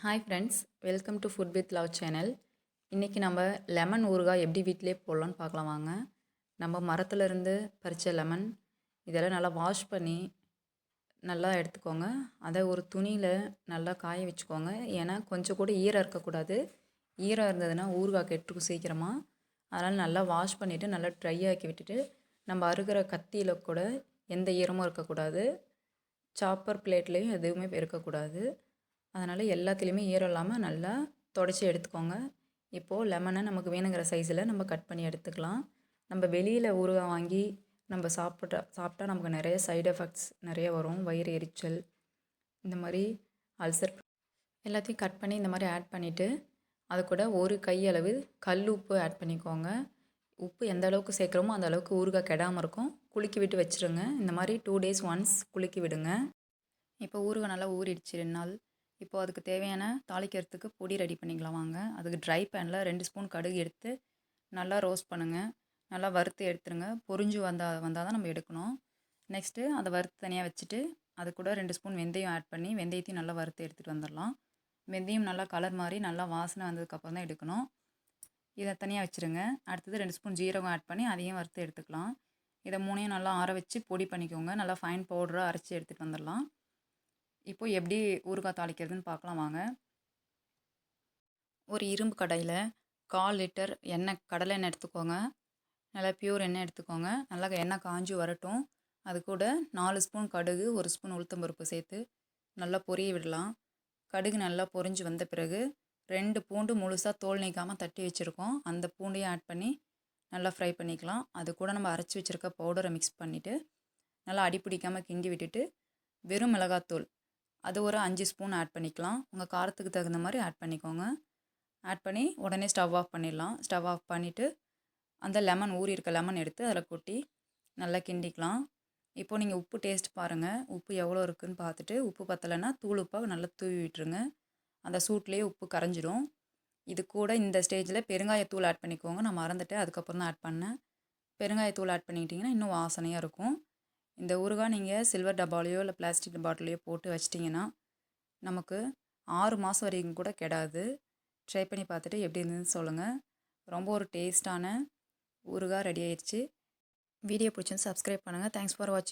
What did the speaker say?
Hi friends, welcome to food with love channel. இன்றைக்கி நம்ம lemon ஊறுகாய் எப்படி வீட்டிலே போடலான்னு பார்க்கலாம் வாங்க. நம்ம மரத்துலேருந்து பறித்த லெமன் இதெல்லாம் நல்லா வாஷ் பண்ணி நல்லா எடுத்துக்கோங்க. அதை ஒரு துணியில் நல்லா காய வச்சுக்கோங்க. ஏன்னா கொஞ்சம் கூட ஈரம் இருக்கக்கூடாது. ஈரம் இருந்ததுன்னா ஊறுகாய் கெட்டுக்கும் சீக்கிரமாக. அதனால் நல்லா வாஷ் பண்ணிவிட்டு நல்லா ட்ரை ஆக்கி விட்டுட்டு நம்ம அறுக்கிற கத்தியில் கூட எந்த ஈரமும் இருக்கக்கூடாது. சாப்பர் பிளேட்லேயும் எதுவுமே இருக்கக்கூடாது. அதனால் எல்லாத்துலேயுமே ஈரம் இல்லாமல் நல்லா துடைச்சி எடுத்துக்கோங்க. இப்போது லெமனை நமக்கு வேணுங்கிற சைஸில் நம்ம கட் பண்ணி எடுத்துக்கலாம். நம்ம வெளியில் ஊறுகாய் வாங்கி நம்ம சாப்பிட்டா நமக்கு நிறைய சைடு எஃபெக்ட்ஸ் நிறைய வரும். வயிறு எரிச்சல், இந்த மாதிரி அல்சர் எல்லாத்தையும் கட் பண்ணி இந்த மாதிரி ஆட் பண்ணிவிட்டு அது கூட ஒரு கையளவு கல் உப்பு ஆட் பண்ணிக்கோங்க. உப்பு எந்த அளவுக்கு சேர்க்குறோமோ அந்த அளவுக்கு ஊறுகாய் கெடாமல் இருக்கும். குலுக்கி விட்டு வச்சுருங்க. இந்த மாதிரி 2 days ஒன்ஸ் குலுக்கி விடுங்க. இப்போ ஊறுகாய் நல்லா ஊறிடுச்சு 2 நாள். இப்போது அதுக்கு தேவையான தாளிக்கிறதுக்கு பொடி ரெடி பண்ணிக்கலாம் வாங்க. அதுக்கு ட்ரை பேனில் 2 ஸ்பூன் கடுகு எடுத்து நல்லா ரோஸ்ட் பண்ணுங்கள். நல்லா வறுத்து எடுத்துருங்க. பொரிஞ்சு வந்தால் தான் நம்ம எடுக்கணும். நெக்ஸ்ட்டு அதை வறுத்து தனியாக வச்சுட்டு அது கூட 2 ஸ்பூன் வெந்தயம் ஆட் பண்ணி வெந்தயத்தையும் நல்லா வறுத்து எடுத்துகிட்டு வந்துடலாம். வெந்தயம் நல்லா கலர் மாதிரி நல்லா வாசனை வந்ததுக்கப்புறம் தான் எடுக்கணும். இதை தனியாக வச்சுருங்க. அடுத்தது 2 ஸ்பூன் ஜீரகம் ஆட் பண்ணி அதையும் வறுத்து எடுத்துக்கலாம். இதை மூணையும் நல்லா ஆற வச்சு பொடி பண்ணிக்கோங்க. நல்லா ஃபைன் பவுடராக அரைச்சி எடுத்துகிட்டு வந்துடலாம். இப்போது எப்படி ஊறுகாய் தாளிக்கிறதுன்னு பார்க்கலாம் வாங்க. ஒரு இரும்பு கடாயில் 1/4 லிட்டர் எண்ணெய், கடலை எண்ணெய் எடுத்துக்கோங்க. நல்லா பியூர் எண்ணெய் எடுத்துக்கோங்க. நல்லா எண்ணெய் காஞ்சி வரட்டும். அது கூட 4 ஸ்பூன் கடுகு, 1 ஸ்பூன் உளுத்தம்பருப்பு சேர்த்து நல்லா பொரிய விடலாம். கடுகு நல்லா பொரிஞ்சு வந்த பிறகு 2 பூண்டு முழுசாக தோல் நீக்காமல் தட்டி வச்சுருக்கோம். அந்த பூண்டையும் ஆட் பண்ணி நல்லா ஃப்ரை பண்ணிக்கலாம். அது கூட நம்ம அரைச்சி வச்சுருக்க பவுடரை மிக்ஸ் பண்ணிவிட்டு நல்லா அடி பிடிக்காமல் கிண்டி விட்டுட்டு வெறும் மிளகாத்தூள் அது ஒரு 5 ஸ்பூன் ஆட் பண்ணிக்கலாம். உங்கள் காரத்துக்கு தகுந்த மாதிரி ஆட் பண்ணிக்கோங்க. ஆட் பண்ணி உடனே ஸ்டவ் ஆஃப் பண்ணிடலாம். ஸ்டவ் ஆஃப் பண்ணிவிட்டு அந்த லெமன் ஊறி இருக்க லெமன் எடுத்து அதில் கொட்டி நல்லா கிண்டிக்கலாம். இப்போது நீங்கள் உப்பு டேஸ்ட் பாருங்கள். உப்பு எவ்வளோ இருக்குதுன்னு பார்த்துட்டு உப்பு பத்தலைன்னா தூள் உப்பாக நல்லா தூவி விட்டுருங்க. அந்த சூட்லேயே உப்பு கரைஞ்சிடும். இது கூட இந்த ஸ்டேஜில் பெருங்காயத்தூள் ஆட் பண்ணிக்கோங்க. நான் மறந்துட்டேன், அதுக்கப்புறம் தான் ஆட் பண்ணேன். பெருங்காயத்தூள் ஆட் பண்ணிக்கிட்டிங்கன்னா இன்னும் வாசனையாக இருக்கும். இந்த ஊறுகாய் நீங்கள் சில்வர் டப்பாலையோ இல்லை பிளாஸ்டிக் பாட்டிலையோ போட்டு வச்சிட்டிங்கன்னா நமக்கு 6 மாதம் வரைக்கும் கூட கெடாது. ட்ரை பண்ணி பார்த்துட்டு எப்படி இருந்ததுன்னு சொல்லுங்கள். ரொம்ப ஒரு டேஸ்ட்டான ஊறுகாய் ரெடி ஆயிடுச்சு. வீடியோ பிடிச்சிருந்து சப்ஸ்கிரைப் பண்ணுங்கள். தேங்க்ஸ் ஃபார் வாட்சிங்.